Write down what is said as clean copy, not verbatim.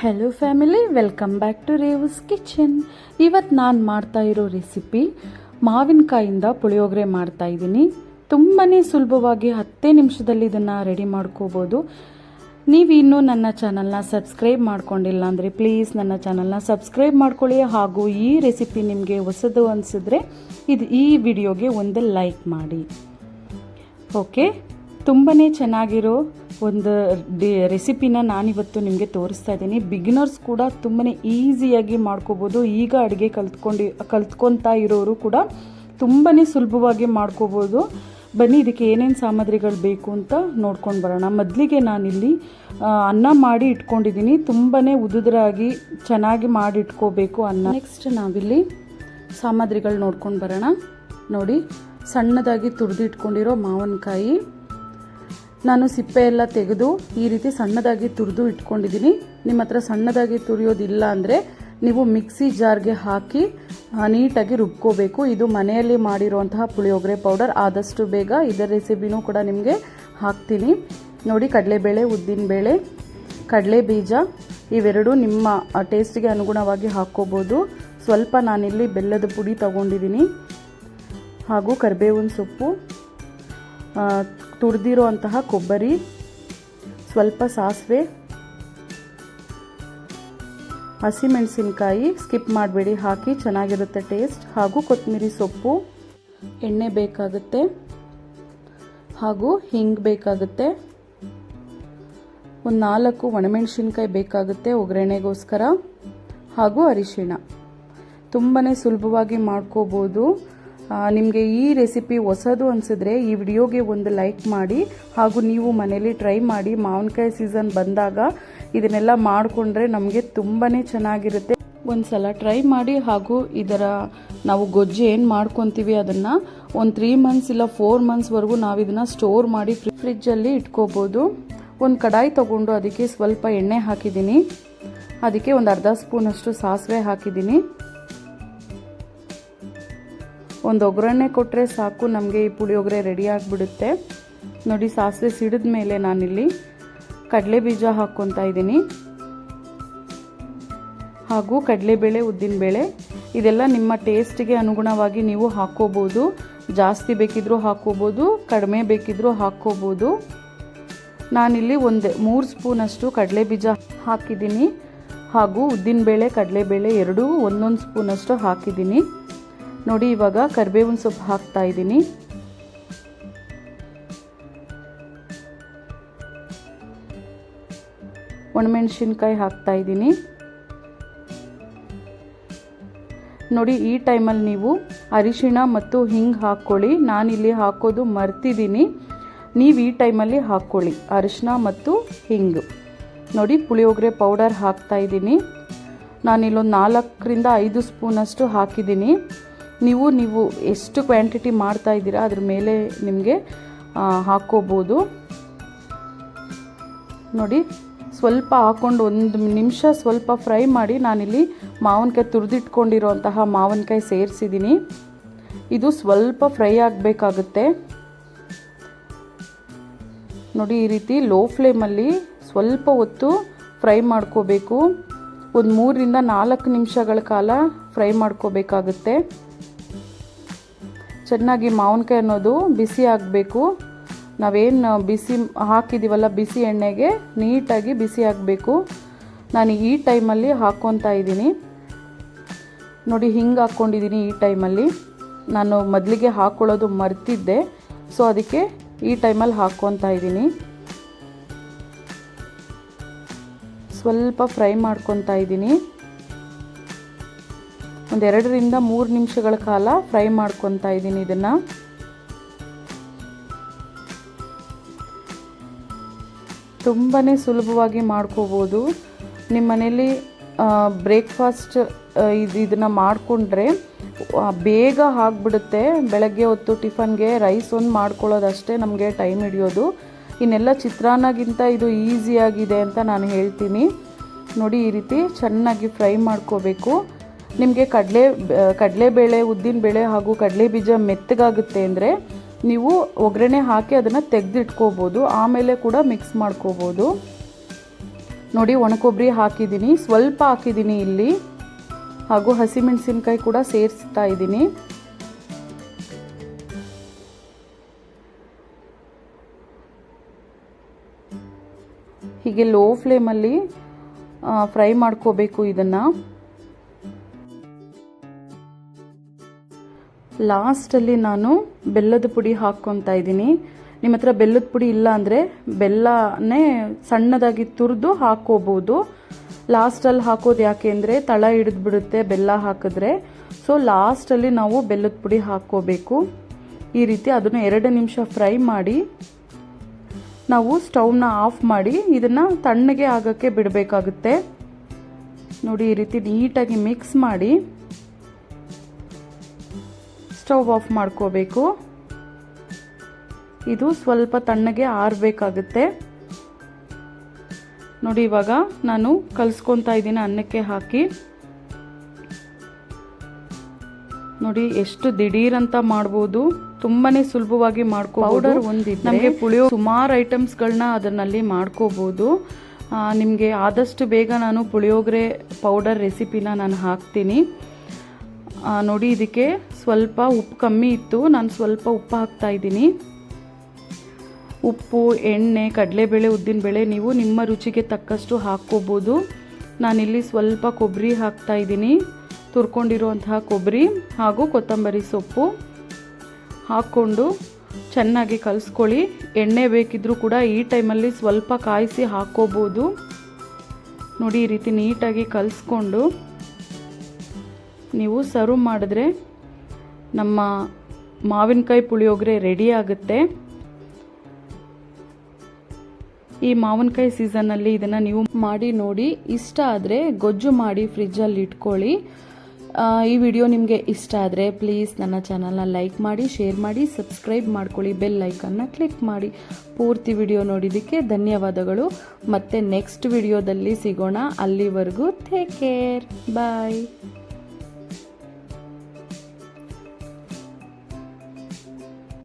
Hello family, welcome back to Revu's kitchen. ಇವತ್ತು ನಾನು ಮಾಡ್ತಾ ಇರೋ ರೆಸಿಪಿ ಮಾವಿನಕಾಯಿಂದ ಪುಳಿಯೋಗರೆ ಮಾಡ್ತಾ ಇದ್ದೀನಿ. ತುಂಬಾ ಸುಲಭವಾಗಿ 10 ನಿಮಿಷದಲ್ಲಿ ಇದನ್ನು ರೆಡಿ ಮಾಡ್ಕೋಬೋದು. ನೀವು ಇನ್ನೂ ನನ್ನ ಚಾನಲ್ನ ಸಬ್ಸ್ಕ್ರೈಬ್ ಮಾಡ್ಕೊಂಡಿಲ್ಲ ಅಂದರೆ ಪ್ಲೀಸ್ ನನ್ನ ಚಾನಲ್ನ ಸಬ್ಸ್ಕ್ರೈಬ್ ಮಾಡ್ಕೊಳ್ಳಿ. ಹಾಗೂ ಈ ರೆಸಿಪಿ ನಿಮಗೆ ಹೊಸದು ಅನಿಸಿದ್ರೆ ಈ ವಿಡಿಯೋಗೆ ಒಂದು ಲೈಕ್ ಮಾಡಿ. ಓಕೆ, ತುಂಬಾ ಚೆನ್ನಾಗಿರೋ ಒಂದು ರೆಸಿಪಿನ ನಾನಿವತ್ತು ನಿಮಗೆ ತೋರಿಸ್ತಾ ಇದ್ದೀನಿ. ಬಿಗಿನರ್ಸ್ ಕೂಡ ತುಂಬಾ ಈಸಿಯಾಗಿ ಮಾಡ್ಕೋಬೋದು. ಈಗ ಅಡುಗೆ ಕಲ್ತ್ಕೊತಾ ಇರೋರು ಕೂಡ ತುಂಬಾ ಸುಲಭವಾಗಿ ಮಾಡ್ಕೋಬೋದು. ಬನ್ನಿ, ಇದಕ್ಕೆ ಏನೇನು ಸಾಮಗ್ರಿಗಳು ಬೇಕು ಅಂತ ನೋಡ್ಕೊಂಡು ಬರೋಣ. ಮೊದಲಿಗೆ ನಾನಿಲ್ಲಿ ಅನ್ನ ಮಾಡಿ ಇಟ್ಕೊಂಡಿದ್ದೀನಿ. ತುಂಬಾ ಉದುರಾಗಿ ಚೆನ್ನಾಗಿ ಮಾಡಿ ಇಟ್ಕೋಬೇಕು ಅನ್ನ. ನೆಕ್ಸ್ಟ್ ನಾವಿಲ್ಲಿ ಸಾಮಗ್ರಿಗಳು ನೋಡ್ಕೊಂಡು ಬರೋಣ. ನೋಡಿ, ಸಣ್ಣದಾಗಿ ತುರಿದು ಇಟ್ಕೊಂಡಿರೋ ಮಾವಿನಕಾಯಿ, ನಾನು ಸಿಪ್ಪೆ ಎಲ್ಲ ತೆಗೆದು ಈ ರೀತಿ ಸಣ್ಣದಾಗಿ ತುರಿದು ಇಟ್ಕೊಂಡಿದ್ದೀನಿ. ನಿಮ್ಮ ಹತ್ರ ಸಣ್ಣದಾಗಿ ತುರಿಯೋದಿಲ್ಲ ಅಂದರೆ ನೀವು ಮಿಕ್ಸಿ ಜಾರ್ಗೆ ಹಾಕಿ ನೀಟಾಗಿ ರುಬ್ಕೋಬೇಕು. ಇದು ಮನೆಯಲ್ಲಿ ಮಾಡಿರುವಂತಹ ಪುಳಿಯೋಗರೆ ಪೌಡರ್. ಆದಷ್ಟು ಬೇಗ ಇದರ ರೆಸಿಪಿನೂ ಕೂಡ ನಿಮಗೆ ಹಾಕ್ತೀನಿ. ನೋಡಿ, ಕಡಲೆಬೇಳೆ, ಉದ್ದಿನಬೇಳೆ, ಕಡಲೆ ಬೀಜ ಇವೆರಡು ನಿಮ್ಮ ಟೇಸ್ಟಿಗೆ ಅನುಗುಣವಾಗಿ ಹಾಕ್ಕೋಬೋದು. ಸ್ವಲ್ಪ ನಾನಿಲ್ಲಿ ಬೆಲ್ಲದ ಪುಡಿ ತಗೊಂಡಿದ್ದೀನಿ, ಹಾಗೂ ಕರಿಬೇವಿನ ಸೊಪ್ಪು, ತುರಿದಿರೋ ಅಂತಹ ಕೊಬ್ಬರಿ, ಸ್ವಲ್ಪ ಸಾಸಿವೆ, ಹಸಿಮೆಣಸಿನಕಾಯಿ ಸ್ಕಿಪ್ ಮಾಡಬೇಡಿ, ಹಾಕಿ ಚೆನ್ನಾಗಿರುತ್ತೆ ಟೇಸ್ಟ್. ಹಾಗೂ ಕೊತ್ತಂಬರಿ ಸೊಪ್ಪು, ಎಣ್ಣೆ ಬೇಕಾಗುತ್ತೆ, ಹಾಗೂ ಹಿಂಗ್ ಬೇಕಾಗುತ್ತೆ, ಒಂದು 4 ಒಣಮೆಣಸಿನ್ಕಾಯಿ ಬೇಕಾಗುತ್ತೆ ಒಗ್ಗರಣೆಗೋಸ್ಕರ, ಹಾಗೂ ಅರಿಶಿಣ. ತುಂಬಾ ಸುಲಭವಾಗಿ ಮಾಡ್ಕೋಬೋದು. ನಿಮಗೆ ಈ ರೆಸಿಪಿ ಹೊಸದು ಅನಿಸಿದ್ರೆ ಈ ವಿಡಿಯೋಗೆ ಒಂದು ಲೈಕ್ ಮಾಡಿ. ಹಾಗೂ ನೀವು ಮನೇಲಿ ಟ್ರೈ ಮಾಡಿ. ಮಾವಿನಕಾಯಿ ಸೀಸನ್ ಬಂದಾಗ ಇದನ್ನೆಲ್ಲ ಮಾಡಿಕೊಂಡ್ರೆ ನಮಗೆ ತುಂಬಾ ಚೆನ್ನಾಗಿರುತ್ತೆ. ಒಂದು ಸಲ ಟ್ರೈ ಮಾಡಿ. ಹಾಗೂ ನಾವು ಗೊಜ್ಜು ಏನು ಮಾಡ್ಕೊತೀವಿ ಅದನ್ನು ಒಂದು 3 ಮಂತ್ಸ್ ಇಲ್ಲ 4 ಮಂತ್ಸ್ವರೆಗೂ ನಾವು ಇದನ್ನು ಸ್ಟೋರ್ ಮಾಡಿ ಫ್ರಿಜ್ಜಲ್ಲಿ ಇಟ್ಕೋಬೋದು. ಒಂದು ಕಡಾಯಿ ತೊಗೊಂಡು ಅದಕ್ಕೆ ಸ್ವಲ್ಪ ಎಣ್ಣೆ ಹಾಕಿದ್ದೀನಿ. ಅದಕ್ಕೆ ಒಂದು ಅರ್ಧ ಸ್ಪೂನಷ್ಟು ಸಾಸಿವೆ ಹಾಕಿದ್ದೀನಿ. ಒಂದು ಒಗ್ಗರಣೆ ಕೊಟ್ಟರೆ ಸಾಕು, ನಮಗೆ ಈ ಪುಳಿಯೋಗರೆ ರೆಡಿ ಆಗಿಬಿಡುತ್ತೆ. ನೋಡಿ, ಸಾಸಿವೆ ಸಿಡಿದ ಮೇಲೆ ನಾನಿಲ್ಲಿ ಕಡಲೆ ಬೀಜ ಹಾಕ್ಕೊತಾ ಇದ್ದೀನಿ, ಹಾಗೂ ಕಡಲೆಬೇಳೆ, ಉದ್ದಿನಬೇಳೆ ಇದೆಲ್ಲ ನಿಮ್ಮ ಟೇಸ್ಟಿಗೆ ಅನುಗುಣವಾಗಿ ನೀವು ಹಾಕ್ಕೋಬೋದು. ಜಾಸ್ತಿ ಬೇಕಿದ್ರೂ ಹಾಕ್ಕೋಬೋದು, ಕಡಿಮೆ ಬೇಕಿದ್ರೂ ಹಾಕ್ಕೋಬೋದು. ನಾನಿಲ್ಲಿ ಒಂದು 3 ಸ್ಪೂನಷ್ಟು ಕಡಲೆ ಬೀಜ ಹಾಕಿದ್ದೀನಿ, ಹಾಗೂ ಉದ್ದಿನಬೇಳೆ, ಕಡಲೆಬೇಳೆ ಎರಡೂ 1 ಸ್ಪೂನಷ್ಟು ಹಾಕಿದ್ದೀನಿ. ನೋಡಿ, ಇವಾಗ ಕರಿಬೇವಿನ ಸೊಪ್ಪು ಹಾಕ್ತಾ ಇದ್ದೀನಿ. ಒಣಮೆಣಸಿನ್ಕಾಯಿ ಹಾಕ್ತಾ ಇದ್ದೀನಿ. ನೋಡಿ, ಈ ಟೈಮಲ್ಲಿ ನೀವು ಅರಿಶಿಣ ಮತ್ತು ಹಿಂಗ್ ಹಾಕ್ಕೊಳ್ಳಿ. ನಾನಿಲ್ಲಿ ಹಾಕೋದು ಮರ್ತಿದ್ದೀನಿ, ನೀವು ಈ ಟೈಮಲ್ಲಿ ಹಾಕ್ಕೊಳ್ಳಿ ಅರಿಶಿಣ ಮತ್ತು ಹಿಂಗು. ನೋಡಿ, ಪುಳಿಯೋಗರೆ ಪೌಡರ್ ಹಾಕ್ತಾ ಇದ್ದೀನಿ. ನಾನಿಲ್ಲೊಂದು 4ರಿಂದ 5 ಸ್ಪೂನಷ್ಟು ಹಾಕಿದ್ದೀನಿ. ನೀವು ಎಷ್ಟು ಕ್ವಾಂಟಿಟಿ ಮಾಡ್ತಾ ಇದ್ದೀರಾ ಅದ್ರ ಮೇಲೆ ನಿಮಗೆ ಹಾಕ್ಕೋಬೋದು. ನೋಡಿ, ಸ್ವಲ್ಪ ಹಾಕ್ಕೊಂಡು 1 ನಿಮಿಷ ಸ್ವಲ್ಪ ಫ್ರೈ ಮಾಡಿ ನಾನಿಲ್ಲಿ ಮಾವಿನಕಾಯಿ ತುರಿದಿಟ್ಕೊಂಡಿರೋಂತಹ ಮಾವಿನಕಾಯಿ ಸೇರಿಸಿದ್ದೀನಿ. ಇದು ಸ್ವಲ್ಪ ಫ್ರೈ ಆಗಬೇಕಾಗುತ್ತೆ. ನೋಡಿ, ಈ ರೀತಿ ಲೋ ಫ್ಲೇಮಲ್ಲಿ ಸ್ವಲ್ಪ ಹೊತ್ತು ಫ್ರೈ ಮಾಡ್ಕೋಬೇಕು. ಒಂದು 3ರಿಂದ 4 ನಿಮಿಷಗಳ ಕಾಲ ಫ್ರೈ ಮಾಡ್ಕೋಬೇಕಾಗುತ್ತೆ. ಚೆನ್ನಾಗಿ ಮಾವಿನಕಾಯಿ ಅನ್ನೋದು ಬಿಸಿ ಆಗಬೇಕು. ನಾವೇನು ಬಿಸಿ ಹಾಕಿದ್ದೀವಲ್ಲ, ಬಿಸಿ ಎಣ್ಣೆಗೆ ನೀಟಾಗಿ ಬಿಸಿ ಆಗಬೇಕು. ನಾನು ಈ ಟೈಮಲ್ಲಿ ಹಾಕ್ಕೊತಾ ಇದ್ದೀನಿ. ನೋಡಿ, ಹಿಂಗೆ ಹಾಕ್ಕೊಂಡಿದ್ದೀನಿ. ಈ ಟೈಮಲ್ಲಿ ನಾನು ಮೊದಲಿಗೆ ಹಾಕ್ಕೊಳ್ಳೋದು ಮರ್ತಿದ್ದೆ, ಸೊ ಅದಕ್ಕೆ ಈ ಟೈಮಲ್ಲಿ ಹಾಕ್ಕೊತಾ ಇದ್ದೀನಿ. ಸ್ವಲ್ಪ ಫ್ರೈ ಮಾಡ್ಕೊತಾ ಇದ್ದೀನಿ. ಒಂದು 2ರಿಂದ 3 ನಿಮಿಷಗಳ ಕಾಲ ಫ್ರೈ ಮಾಡ್ಕೊತಾ ಇದ್ದೀನಿ. ಇದನ್ನು ತುಂಬಾ ಸುಲಭವಾಗಿ ಮಾಡ್ಕೋಬೋದು. ನಿಮ್ಮ ಮನೇಲಿ ಬ್ರೇಕ್ಫಾಸ್ಟ್ ಇದನ್ನು ಮಾಡಿಕೊಂಡ್ರೆ ಬೇಗ ಆಗಿಬಿಡುತ್ತೆ. ಬೆಳಗ್ಗೆ ಹೊತ್ತು ಟಿಫನ್ಗೆ ರೈಸ್ ಒಂದು ಮಾಡ್ಕೊಳ್ಳೋದಷ್ಟೇ ನಮಗೆ ಟೈಮ್ ಹಿಡಿಯೋದು. ಇನ್ನೆಲ್ಲ ಚಿತ್ರಾನ್ನಗಿಂತ ಇದು ಈಸಿಯಾಗಿದೆ ಅಂತ ನಾನು ಹೇಳ್ತೀನಿ. ನೋಡಿ, ಈ ರೀತಿ ಚೆನ್ನಾಗಿ ಫ್ರೈ ಮಾಡ್ಕೋಬೇಕು. ನಿಮಗೆ ಕಡಲೆಬೇಳೆ, ಉದ್ದಿನಬೇಳೆ ಹಾಗೂ ಕಡಲೆ ಬೀಜ ಮೆತ್ತಗಾಗುತ್ತೆ ಅಂದರೆ ನೀವು ಒಗ್ಗರಣೆ ಹಾಕಿ ಅದನ್ನು ತೆಗೆದಿಟ್ಕೋಬೋದು. ಆಮೇಲೆ ಕೂಡ ಮಿಕ್ಸ್ ಮಾಡ್ಕೋಬೋದು. ನೋಡಿ ಒಣಕೊಬ್ಬರಿ ಹಾಕಿದ್ದೀನಿ, ಸ್ವಲ್ಪ ಹಾಕಿದ್ದೀನಿ ಇಲ್ಲಿ, ಹಾಗೂ ಹಸಿಮೆಣಸಿನ್ಕಾಯಿ ಕೂಡ ಸೇರಿಸ್ತಾ ಇದ್ದೀನಿ. ಹೀಗೆ ಲೋ ಫ್ಲೇಮಲ್ಲಿ ಫ್ರೈ ಮಾಡ್ಕೋಬೇಕು ಇದನ್ನು. ಲಾಸ್ಟಲ್ಲಿ ನಾನು ಬೆಲ್ಲದ ಪುಡಿ ಹಾಕ್ಕೊತಾ ಇದ್ದೀನಿ. ನಿಮ್ಮ ಹತ್ರ ಬೆಲ್ಲದ ಪುಡಿ ಇಲ್ಲ ಅಂದರೆ ಬೆಲ್ಲನೇ ಸಣ್ಣದಾಗಿ ತುರಿದು ಹಾಕ್ಕೋಬೋದು. ಲಾಸ್ಟಲ್ಲಿ ಹಾಕೋದು ಯಾಕೆ ಅಂದರೆ ತಳ ಹಿಡಿದ್ಬಿಡುತ್ತೆ ಬೆಲ್ಲ ಹಾಕಿದ್ರೆ. ಸೊ ಲಾಸ್ಟಲ್ಲಿ ನಾವು ಬೆಲ್ಲದ ಪುಡಿ ಹಾಕ್ಕೋಬೇಕು. ಈ ರೀತಿ ಅದನ್ನು 2 ನಿಮಿಷ ಫ್ರೈ ಮಾಡಿ ನಾವು ಸ್ಟವ್ನ ಆಫ್ ಮಾಡಿ ಇದನ್ನು ತಣ್ಣಗೆ ಆಗೋಕ್ಕೆ ಬಿಡಬೇಕಾಗುತ್ತೆ. ನೋಡಿ ಈ ರೀತಿ ನೀಟಾಗಿ ಮಿಕ್ಸ್ ಮಾಡಿ ಸ್ಟವ್ ಆಫ್ ಮಾಡ್ಕೋಬೇಕು. ಇದು ಸ್ವಲ್ಪ ತಣ್ಣಗೆ ಆರಬೇಕಾಗುತ್ತೆ. ನೋಡಿ ಇವಾಗ ನಾನು ಕಲಿಸ್ಕೊತಾ ಇದ್ದೀನಿ ಅನ್ನಕ್ಕೆ ಹಾಕಿ. ನೋಡಿ ಎಷ್ಟು ದಿಢೀರಂತ ಮಾಡ್ಬೋದು, ತುಂಬಾನೇ ಸುಲಭವಾಗಿ ಮಾಡ್ಕೋಬಹುದು. ಪೌಡರ್ ಒಂದಿದ್ರೆ ನಮಗೆ ಪುಳಿಯೋ ಸುಮಾರು ಐಟಮ್ಸ್ಗಳನ್ನ ಅದನ್ನಲ್ಲಿ ಮಾಡ್ಕೋಬಹುದು. ನಿಮಗೆ ಆದಷ್ಟು ಬೇಗ ನಾನು ಪುಳಿಯೋಗರೆ ಪೌಡರ್ ರೆಸಿಪಿನ ನಾನು ಹಾಕ್ತೀನಿ. ನೋಡಿ ಇದಕ್ಕೆ ಸ್ವಲ್ಪ ಉಪ್ಪು ಕಮ್ಮಿ ಇತ್ತು, ನಾನು ಸ್ವಲ್ಪ ಉಪ್ಪು ಹಾಕ್ತಾ ಇದ್ದೀನಿ. ಉಪ್ಪು, ಎಣ್ಣೆ, ಕಡಲೆಬೇಳೆ, ಉದ್ದಿನಬೇಳೆ ನೀವು ನಿಮ್ಮ ರುಚಿಗೆ ತಕ್ಕಷ್ಟು ಹಾಕ್ಕೋಬೋದು. ನಾನಿಲ್ಲಿ ಸ್ವಲ್ಪ ಕೊಬ್ಬರಿ ಹಾಕ್ತಾ ಇದ್ದೀನಿ, ತುರ್ಕೊಂಡಿರುವಂತಹ ಕೊಬ್ಬರಿ ಹಾಗೂ ಕೊತ್ತಂಬರಿ ಸೊಪ್ಪು ಹಾಕ್ಕೊಂಡು ಚೆನ್ನಾಗಿ ಕಲಿಸ್ಕೊಳ್ಳಿ. ಎಣ್ಣೆ ಬೇಕಿದ್ರೂ ಕೂಡ ಈ ಟೈಮಲ್ಲಿ ಸ್ವಲ್ಪ ಕಾಯಿಸಿ ಹಾಕ್ಕೋಬೋದು. ನೋಡಿ ಈ ರೀತಿ ನೀಟಾಗಿ ಕಲಿಸ್ಕೊಂಡು ನೀವು ಸರ್ವ್ ಮಾಡಿದ್ರೆ ನಮ್ಮ ಮಾವಿನಕಾಯಿ ಪುಳಿಯೋಗರೆ ರೆಡಿ ಆಗುತ್ತೆ. ಈ ಮಾವಿನಕಾಯಿ ಸೀಸನ್ನಲ್ಲಿ ಇದನ್ನು ನೀವು ಮಾಡಿ ನೋಡಿ. ಇಷ್ಟ ಆದರೆ ಗೊಜ್ಜು ಮಾಡಿ ಫ್ರಿಜ್ಜಲ್ಲಿ ಇಟ್ಕೊಳ್ಳಿ. ಈ ವಿಡಿಯೋ ನಿಮಗೆ ಇಷ್ಟ ಆದರೆ ಪ್ಲೀಸ್ ನನ್ನ ಚಾನಲ್ನ ಲೈಕ್ ಮಾಡಿ, ಶೇರ್ ಮಾಡಿ, ಸಬ್ಸ್ಕ್ರೈಬ್ ಮಾಡ್ಕೊಳ್ಳಿ, ಬೆಲ್ ಐಕನ್ನ ಕ್ಲಿಕ್ ಮಾಡಿ. ಪೂರ್ತಿ ವಿಡಿಯೋ ನೋಡಿದ್ದಕ್ಕೆ ಧನ್ಯವಾದಗಳು. ಮತ್ತೆ ನೆಕ್ಸ್ಟ್ ವಿಡಿಯೋದಲ್ಲಿ ಸಿಗೋಣ. ಅಲ್ಲಿವರೆಗೂ ಟೇಕ್ ಕೇರ್, ಬಾಯ್.